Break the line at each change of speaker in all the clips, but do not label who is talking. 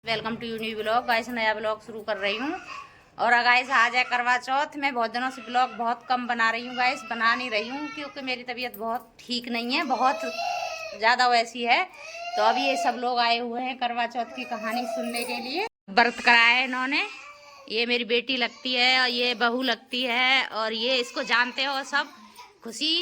Welcome to new blog. Guys नया blog शुरू कर रही हूँ। और गाइस आज है करवा चौथ। मैं बहुत दिनों से ब्लॉग बहुत कम बना रही हूँ गाइस, बना नहीं रही हूँ क्योंकि मेरी तबीयत बहुत ठीक नहीं है, बहुत ज़्यादा वैसी है। तो अभी ये सब लोग आए हुए हैं करवा चौथ की कहानी सुनने के लिए। व्रत कराया है इन्होंने। ये मेरी बेटी लगती है और ये बहू लगती है और ये इसको जानते हो सब। खुशी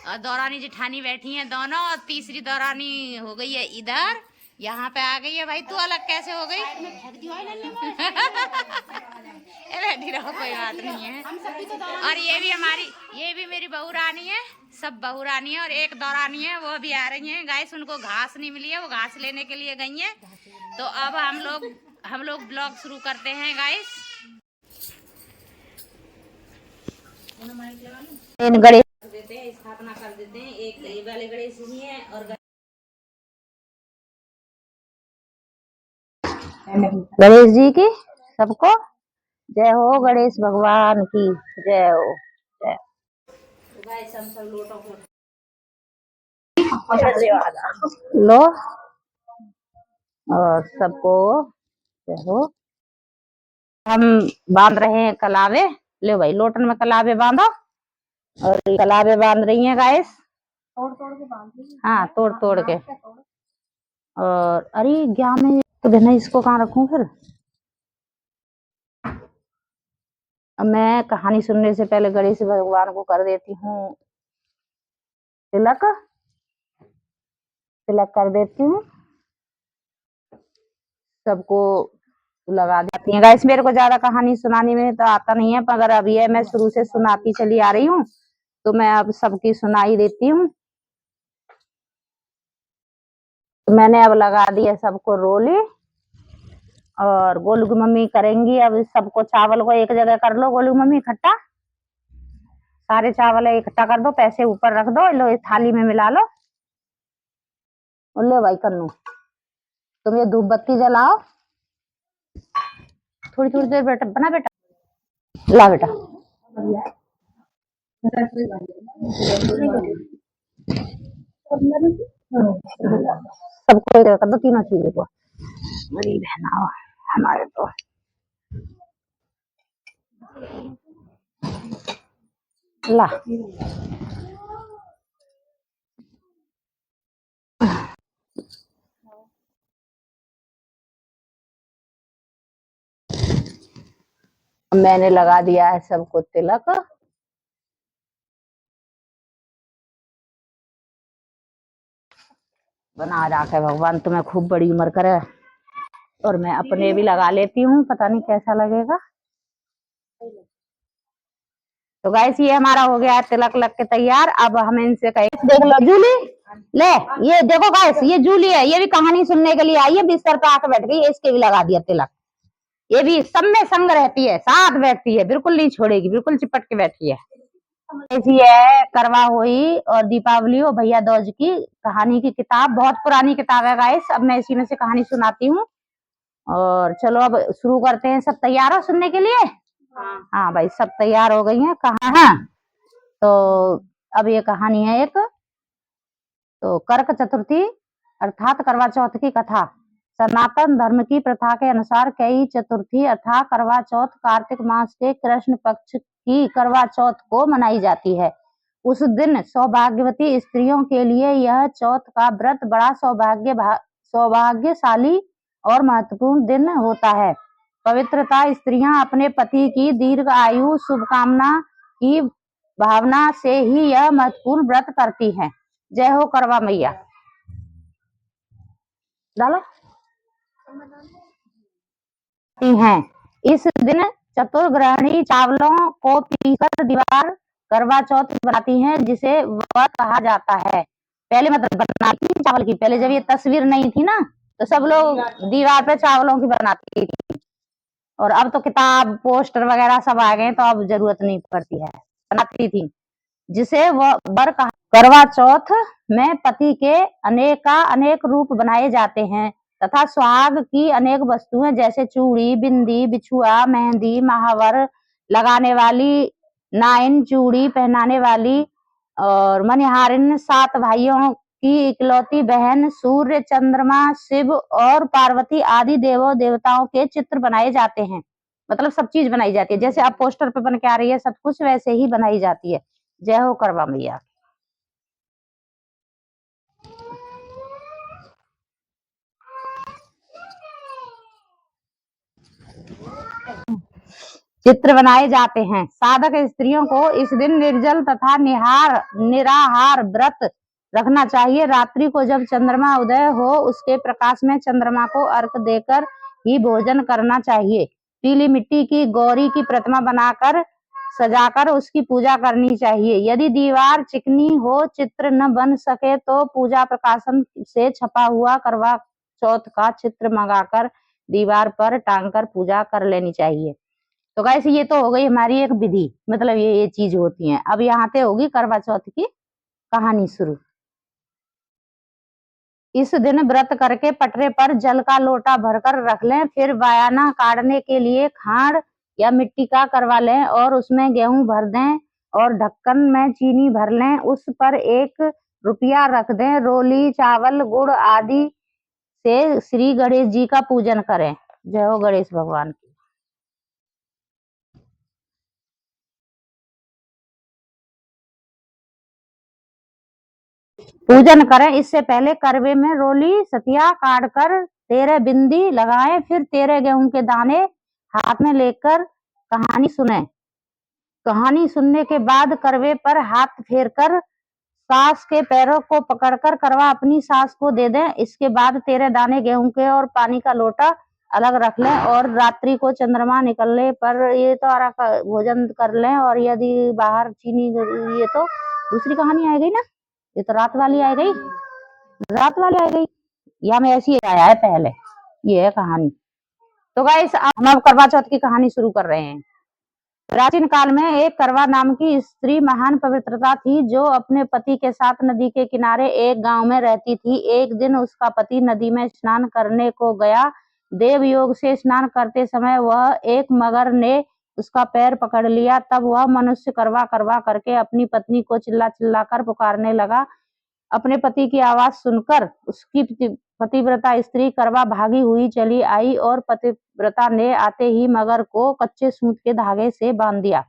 और दौरानी जेठानी बैठी हैं दोनों, और तीसरी दौरानी हो गई है इधर, यहाँ पे आ गई है। भाई तू अलग कैसे हो गई? बैठी रहो, कोई बात नहीं है। और ये भी मेरी बहू रानी है, सब बहू रानी है। और एक दौरानी है, वो भी आ रही है। गाइस उनको घास नहीं मिली है, वो घास लेने के लिए गई है। तो अब हम लोग ब्लॉग शुरू करते हैं गाइस। गणेश देते हैं, स्थापना कर देते हैं। एक ये वाले गणेश जी हैं और गणेश जी की सबको जय हो, गणेश भगवान की जय हो। जय हम सब लोटों को लो और सबको जय हो। हम बांध रहे हैं कलावे। ले भाई लोटन में कलावे बांधो। और कलावे बांध रही हैं गाइस, तोड़ तोड़ के बांध रही हैं। हाँ तोड़ तोड़ के। और अरे क्या मैं तो बहना इसको कहाँ रखूं फिर। अब मैं कहानी सुनने से पहले गणेश भगवान को कर देती हूँ तिलक। तिलक कर देती हूँ, सबको लगा देती है। गाइस मेरे को ज्यादा कहानी सुनाने में तो आता नहीं है, मगर अब ये मैं शुरू से सुनाती चली आ रही हूँ तो मैं अब सबकी सुनाई देती हूँ। तो मैंने अब लगा दिया सबको रोली। और गोलू की मम्मी करेंगी अब सबको चावल को एक जगह कर लो। गोलू की मम्मी इकट्ठा सारे चावल इकट्ठा कर दो, पैसे ऊपर रख दो, लो इस थाली में मिला लो। लो भाई कन्नू तुम ये धूप बत्ती जलाओ थोड़ी थोड़ी देर। बेटा बना बेटा, ला बेटा। सबको एक कर दो, तीनों चीजों को। गरीब है ना हमारे तो। ला मैंने लगा दिया है सबको तिलक। बना रखे भगवान तुम्हें खूब बड़ी उम्र करे। और मैं अपने भी लगा लेती हूँ, पता नहीं कैसा लगेगा। तो गाइस ये हमारा हो गया तिलक लग के तैयार। अब हम इनसे कहें देख लो जूली, ले ये देखो गाइस ये जूली है, ये भी कहानी सुनने के लिए आई है, बिस्तर पे आके बैठ गई। इसके भी लगा दिया तिलक। ये भी सब में संग रहती है, साथ बैठती है, बिल्कुल नहीं छोड़ेगी, बिल्कुल चिपट के बैठी है। ऐसी है करवा हुई और दीपावली और भैया दूज की कहानी की किताब, बहुत पुरानी किताब है गाइस। अब मैं इसी में से कहानी सुनाती हूँ। और चलो अब शुरू करते हैं। सब तैयार हो सुनने के लिए? हाँ भाई सब तैयार हो गई हैं। कहाँ है? तो अब ये कहानी है एक। तो कर्क चतुर्थी अर्थात करवा चौथ की कथा। सनातन धर्म की प्रथा के अनुसार कई चतुर्थी अर्थात करवा चौथ कार्तिक मास के कृष्ण पक्ष की करवा चौथ को मनाई जाती है। उस दिन सौभाग्यवती स्त्रियों के लिए यह चौथ का व्रत बड़ा सौभाग्यशाली और महत्वपूर्ण दिन होता है। पवित्रता स्त्रियां अपने पति की दीर्घ आयु शुभकामना की भावना से ही यह महत्वपूर्ण व्रत करती हैं। जय हो करवा मैया। डालो हैं। इस दिन चतुर्ग्रहणी चावलों को पीसकर दीवार करवा चौथ बनाती हैं, जिसे व्रत कहा जाता है। पहले मतलब बनाती थी चावल की, पहले जब ये तस्वीर नहीं थी ना तो सब लोग दीवार पे चावलों की बनाती थी। और अब तो किताब पोस्टर वगैरह सब आ गए तो अब जरूरत नहीं पड़ती है, बनाती थी। जिसे वह बर कहा। करवा चौथ में पति के अनेक रूप बनाए जाते हैं तथा सुहाग की अनेक वस्तुएं जैसे चूड़ी, बिंदी, बिछुआ, मेहंदी, महावर लगाने वाली, नाइन, चूड़ी पहनाने वाली और मनिहारिन, 7 भाइयों की इकलौती बहन, सूर्य, चंद्रमा, शिव और पार्वती आदि देवों देवताओं के चित्र बनाए जाते हैं। मतलब सब चीज बनाई जाती है, जैसे अब पोस्टर पे बन के आ रही है सब कुछ वैसे ही बनाई जाती है। जय हो करवा मैया। चित्र बनाए जाते हैं। साधक स्त्रियों को इस दिन निर्जल तथा निराहार व्रत रखना चाहिए। रात्रि को जब चंद्रमा उदय हो उसके प्रकाश में चंद्रमा को अर्घ देकर ही भोजन करना चाहिए। पीली मिट्टी की गौरी की प्रतिमा बनाकर सजाकर उसकी पूजा करनी चाहिए। यदि दीवार चिकनी हो, चित्र न बन सके तो पूजा प्रकाशन से छपा हुआ करवा चौथ का चित्र मंगाकर दीवार पर टांगकर पूजा कर लेनी चाहिए। तो गाइस ये तो हो गई हमारी एक विधि, मतलब ये चीज होती है। अब यहाँ पे होगी करवा चौथ की कहानी शुरू। इस दिन व्रत करके पटरे पर जल का लोटा भरकर रख लें। फिर बयाना काटने के लिए खाड़ या मिट्टी का करवा लें और उसमें गेहूं भर दें और ढक्कन में चीनी भर लें। उस पर 1 रुपया रख दें। रोली, चावल, गुड़ आदि से श्री गणेश जी का पूजन करें। जय हो गणेश भगवान की। पूजन करें। इससे पहले करवे में रोली सतिया काट कर 13 बिंदी लगाएं। फिर 13 गेहूं के दाने हाथ में लेकर कहानी सुने। कहानी सुनने के बाद करवे पर हाथ फेर कर सास के पैरों को पकड़कर करवा अपनी सास को दे दें। इसके बाद 13 दाने गेहूं के और पानी का लोटा अलग रख लें और रात्रि को चंद्रमा निकलने पर ये तो आरा का भोजन कर लें। और यदि बाहर चीनी ये तो दूसरी कहानी आ गई ना, ये तो रात वाली आ गई, रात वाली आ गई या में ऐसी आया है पहले। ये है कहानी। तो गाइस हम अब करवा चौथ की कहानी शुरू कर रहे हैं। प्राचीन काल में एक करवा नाम की स्त्री महान पवित्रता थी जो अपने पति के साथ नदी के किनारे एक गांव में रहती थी। एक दिन उसका पति नदी में स्नान करने को गया। देव योग से स्नान करते समय वह एक मगर ने उसका पैर पकड़ लिया। तब वह मनुष्य करवा करवा करके अपनी पत्नी को चिल्ला चिल्ला कर पुकारने लगा। अपने पति की आवाज सुनकर उसकी पतिव्रता स्त्री करवा भागी हुई चली आई और पतिव्रता ने आते ही मगर को कच्चे सूत के धागे से बांध दिया।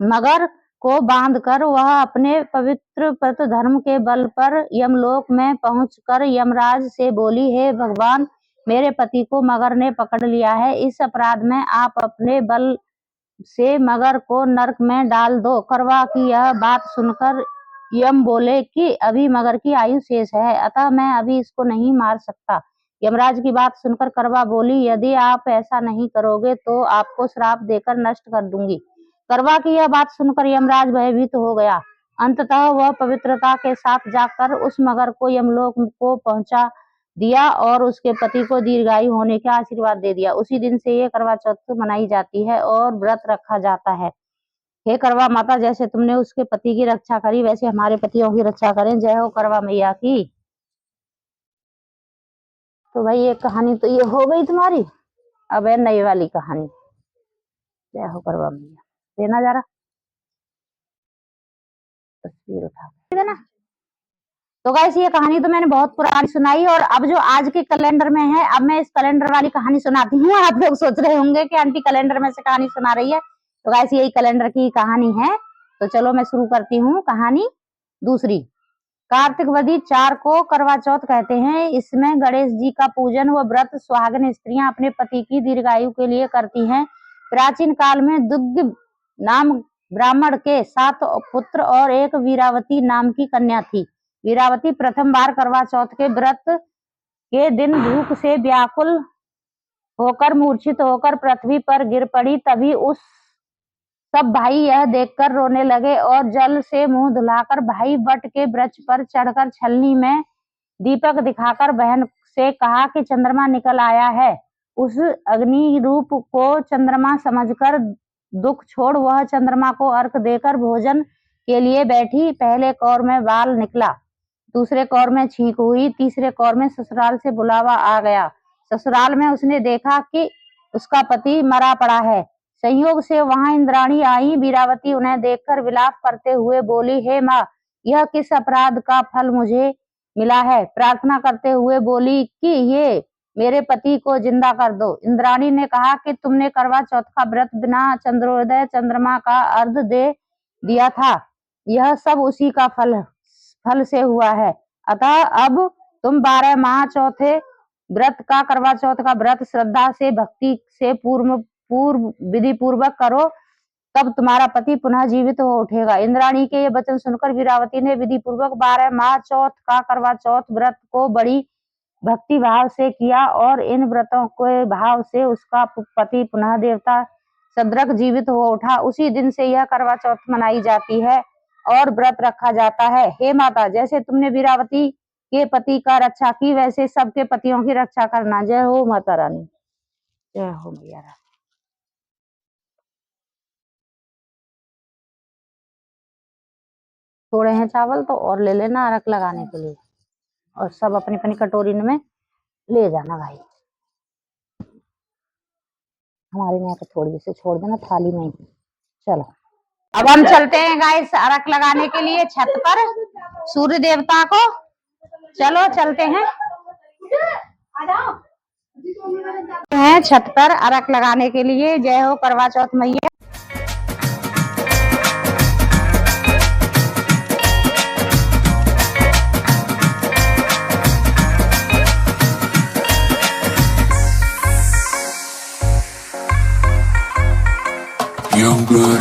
मगर को बांधकर वह अपने पवित्र व्रत धर्म के बल पर यमलोक में पहुंचकर यमराज से बोली, हे भगवान, मेरे पति को मगर ने पकड़ लिया है। इस अपराध में आप अपने बल से मगर को नरक में डाल दो। करवा की यह बात सुनकर यम बोले कि अभी मगर की आयु शेष है, अतः मैं अभी इसको नहीं मार सकता। यमराज की बात सुनकर करवा बोली, यदि आप ऐसा नहीं करोगे तो आपको श्राप देकर नष्ट कर दूंगी। करवा की यह बात सुनकर यमराज भयभीत हो गया। अंततः वह पवित्रता के साथ जाकर उस मगर को यमलोक को पहुंचा दिया और उसके पति को दीर्घायु होने का आशीर्वाद दे दिया। उसी दिन से ये करवा चौथ मनाई जाती है और व्रत रखा जाता है। हे करवा माता, जैसे तुमने उसके पति की रक्षा करी वैसे हमारे पतियों की रक्षा करें। जय हो करवा मैया की। तो भाई ये कहानी तो ये हो गई तुम्हारी। अब है नई वाली कहानी। जय हो करवा मैया। देना जरा तस्वीर उठा देना। तो गाइस ये कहानी तो मैंने बहुत पुरानी सुनाई और अब जो आज के कैलेंडर में है, अब मैं इस कैलेंडर वाली कहानी सुनाती हूँ। आप लोग सोच रहे होंगे कि आंटी कैलेंडर में से कहानी सुना रही है। तो गाइस यही कैलेंडर की कहानी है। तो चलो मैं शुरू करती हूँ कहानी दूसरी। कार्तिक वदी 4 को करवा चौथ कहते हैं। इसमें गणेश जी का पूजन व व्रत सुहागिन स्त्रियां अपने पति की दीर्घायु के लिए करती हैं। प्राचीन काल में दुग्ध नाम ब्राह्मण के 7 पुत्र और एक वीरावती नाम की कन्या थी। वीरावती प्रथम बार करवा चौथ के व्रत के दिन भूख से व्याकुल होकर मूर्छित होकर पृथ्वी पर गिर पड़ी। तभी उस सब भाई यह देखकर रोने लगे और जल से मुंह धुलाकर भाई वट के वृक्ष पर चढ़कर छलनी में दीपक दिखाकर बहन से कहा कि चंद्रमा निकल आया है। उस अग्नि रूप को चंद्रमा समझकर दुख छोड़ वह चंद्रमा को अर्घ देकर भोजन के लिए बैठी। पहले कौर में बाल निकला, दूसरे कौर में छींक हुई, तीसरे कौर में ससुराल से बुलावा आ गया। ससुराल में उसने देखा कि उसका पति मरा पड़ा है। संयोग से वहां इंद्राणी आई। वीरावती उन्हें देखकर विलाप करते हुए बोली, हे माँ, यह किस अपराध का फल मुझे मिला है। प्रार्थना करते हुए बोली कि ये मेरे पति को जिंदा कर दो। इंद्राणी ने कहा कि तुमने करवा चौथ का व्रत बिना चंद्रोदय चंद्रमा का अर्घ दे दिया था, यह सब उसी का फल से हुआ है। अतः अब तुम 12 माह चौथे व्रत का करवा चौथ का व्रत श्रद्धा से भक्ति से पूर्व विधि पूर्वक करो, तब तुम्हारा पति पुनः जीवित हो उठेगा। इंद्राणी के ये वचन सुनकर वीरावती ने विधि पूर्वक 12 माह चौथ का करवा चौथ व्रत को बड़ी भक्ति भाव से किया और इन व्रतों के भाव से उसका पति पुनः देवता सदृक जीवित हो उठा। उसी दिन से यह करवा चौथ मनाई जाती है और व्रत रखा जाता है। हे माता, जैसे तुमने वीरावती के पति का रक्षा की, वैसे सबके पतियों की रक्षा करना। जय हो माता रानी, जय हो मैया रानी। थोड़े हैं चावल तो और ले लेना अरक लगाने के लिए, और सब अपनी अपनी कटोरी में ले जाना भाई। हमारे यहाँ तो थोड़ी से छोड़ देना थाली में ही। चलो अब हम चलते हैं गाइस अरक लगाने के लिए छत पर सूर्य देवता को। चलो चलते हैं छत पर अरक लगाने के लिए। जय हो करवा चौथ मैया।
Young blood.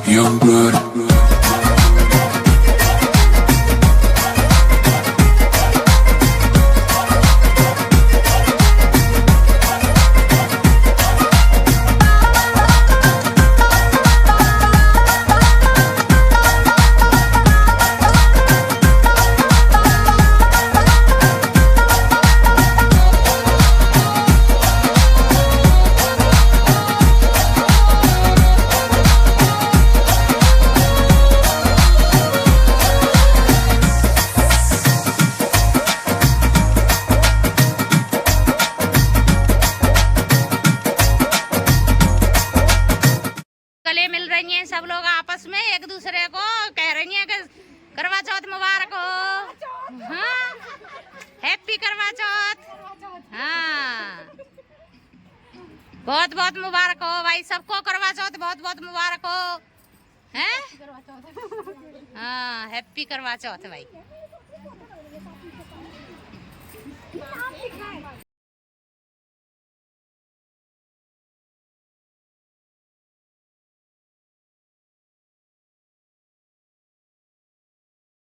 Young blood.
सब लोग आपस में एक दूसरे को कह रही हैं कि करवा चौथ मुबारक हो। हाँ, हैप्पी करवा चौथ। हाँ, बहुत बहुत मुबारक हो भाई सबको, करवा चौथ बहुत बहुत मुबारक हो। हैं? हाँ, हैप्पी करवा चौथ भाई।